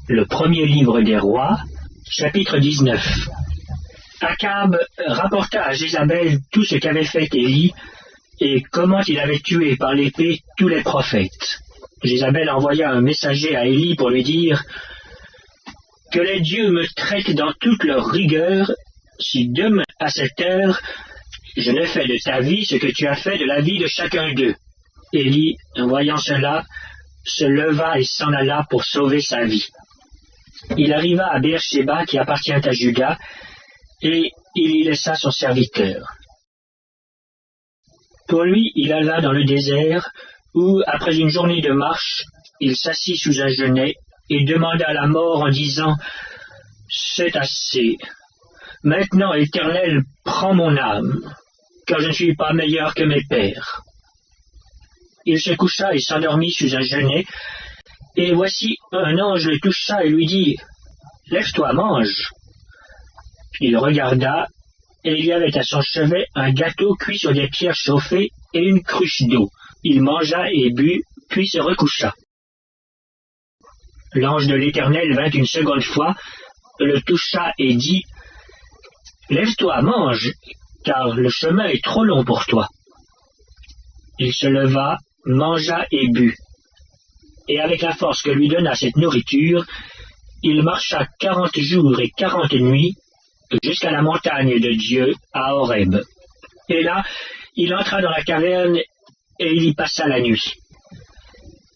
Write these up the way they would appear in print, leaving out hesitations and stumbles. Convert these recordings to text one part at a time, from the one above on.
Le premier livre des rois, chapitre 19. Akab rapporta à Jézabel tout ce qu'avait fait Élie et comment il avait tué par l'épée tous les prophètes. Jézabel envoya un messager à Élie pour lui dire « Que les dieux me traitent dans toute leur rigueur, si demain à cette heure, je ne fais de ta vie ce que tu as fait de la vie de chacun d'eux. » Élie, voyant cela, se leva et s'en alla pour sauver sa vie. Il arriva à Beersheba qui appartient à Juda, et il y laissa son serviteur. Pour lui, il alla dans le désert, où, après une journée de marche, il s'assit sous un genêt et demanda la mort en disant « C'est assez. Maintenant, Éternel, prends mon âme, car je ne suis pas meilleur que mes pères. » Il se coucha et s'endormit sous un genêt, et voici un ange le toucha et lui dit « Lève-toi, mange. » Il regarda, et il y avait à son chevet un gâteau cuit sur des pierres chauffées et une cruche d'eau. Il mangea et but, puis se recoucha. L'ange de l'Éternel vint une seconde fois, le toucha et dit « Lève-toi, mange, car le chemin est trop long pour toi. » Il se leva, mangea et but. Et avec la force que lui donna cette nourriture, il marcha 40 jours et 40 nuits jusqu'à la montagne de Dieu à Horeb. Et là, il entra dans la caverne et il y passa la nuit.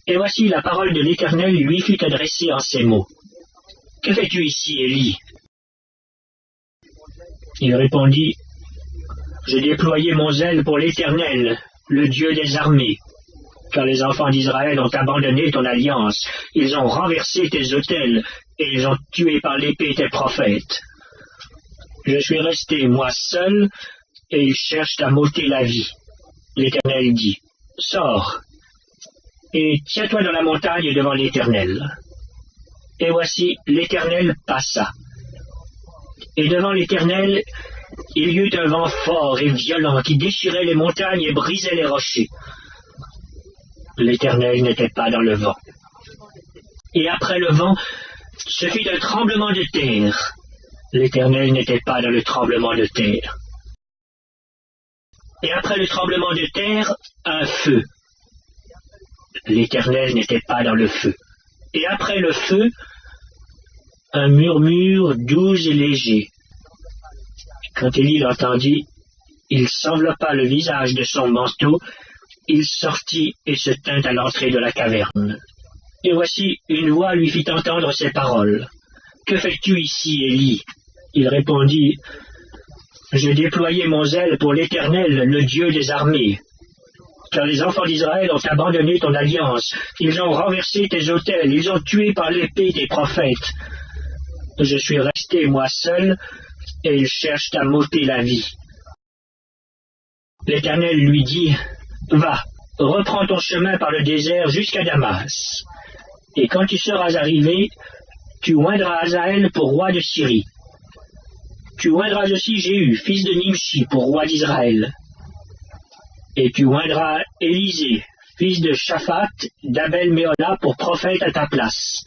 Et voici la parole de l'Éternel lui fut adressée en ces mots. « Que fais-tu ici, Élie » Il répondit, « Je déployais mon zèle pour l'Éternel, le Dieu des armées. Car les enfants d'Israël ont abandonné ton alliance, ils ont renversé tes autels, et ils ont tué par l'épée tes prophètes. Je suis resté, moi seul, et ils cherchent à m'ôter la vie. L'Éternel dit, sors, et tiens-toi dans la montagne devant l'Éternel. Et voici, l'Éternel passa. Et devant l'Éternel, il y eut un vent fort et violent qui déchirait les montagnes et brisait les rochers. L'Éternel n'était pas dans le vent. Et après le vent, ce fut un tremblement de terre. L'Éternel n'était pas dans le tremblement de terre. Et après le tremblement de terre, un feu. L'Éternel n'était pas dans le feu. Et après le feu, un murmure doux et léger. Quand Élie l'entendit, il s'enveloppa le visage de son manteau, il sortit et se tint à l'entrée de la caverne. Et voici, une voix lui fit entendre ces paroles. « Que fais-tu ici, Élie » Il répondit, « Je déployais mon zèle pour l'Éternel, le Dieu des armées. Car les enfants d'Israël ont abandonné ton alliance, ils ont renversé tes autels, ils ont tué par l'épée tes prophètes. Je suis resté, moi seul, et ils cherchent à m'ôter la vie. » L'Éternel lui dit, « Va, reprends ton chemin par le désert jusqu'à Damas. Et quand tu seras arrivé, tu oindras Hazaël pour roi de Syrie. Tu oindras aussi Jéhu, fils de Nimshi, pour roi d'Israël. Et tu oindras Élisée, fils de Shaphat, d'Abel-Méhola, pour prophète à ta place.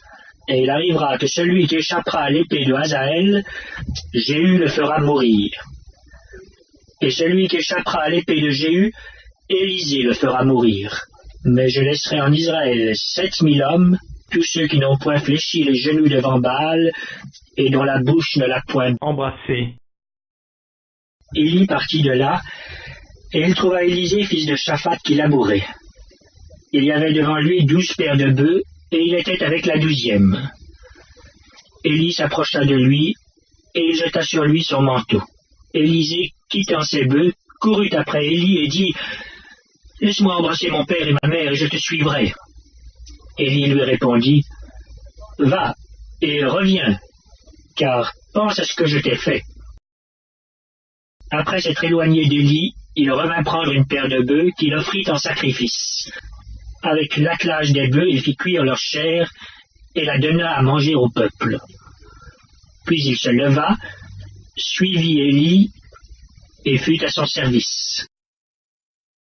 Et il arrivera que celui qui échappera à l'épée de Hazaël, Jéhu le fera mourir. Et celui qui échappera à l'épée de Jéhu, Élisée le fera mourir. Mais je laisserai en Israël 7000 hommes, tous ceux qui n'ont point fléchi les genoux devant Baal, et dont la bouche ne l'a point embrassé. » Élie partit de là, et il trouva Élisée, fils de Shaphat, qui labourait. Il y avait devant lui 12 paires de bœufs, et il était avec la 12e. Élie s'approcha de lui, et il jeta sur lui son manteau. Élisée, quittant ses bœufs, courut après Élie et dit, « Laisse-moi embrasser mon père et ma mère, et je te suivrai. » Élie lui répondit, « Va, et reviens, car pense à ce que je t'ai fait. » Après s'être éloigné d'Élie, il revint prendre une paire de bœufs qu'il offrit en sacrifice. Avec l'attelage des bœufs, il fit cuire leur chair et la donna à manger au peuple. Puis il se leva, suivit Élie et fut à son service.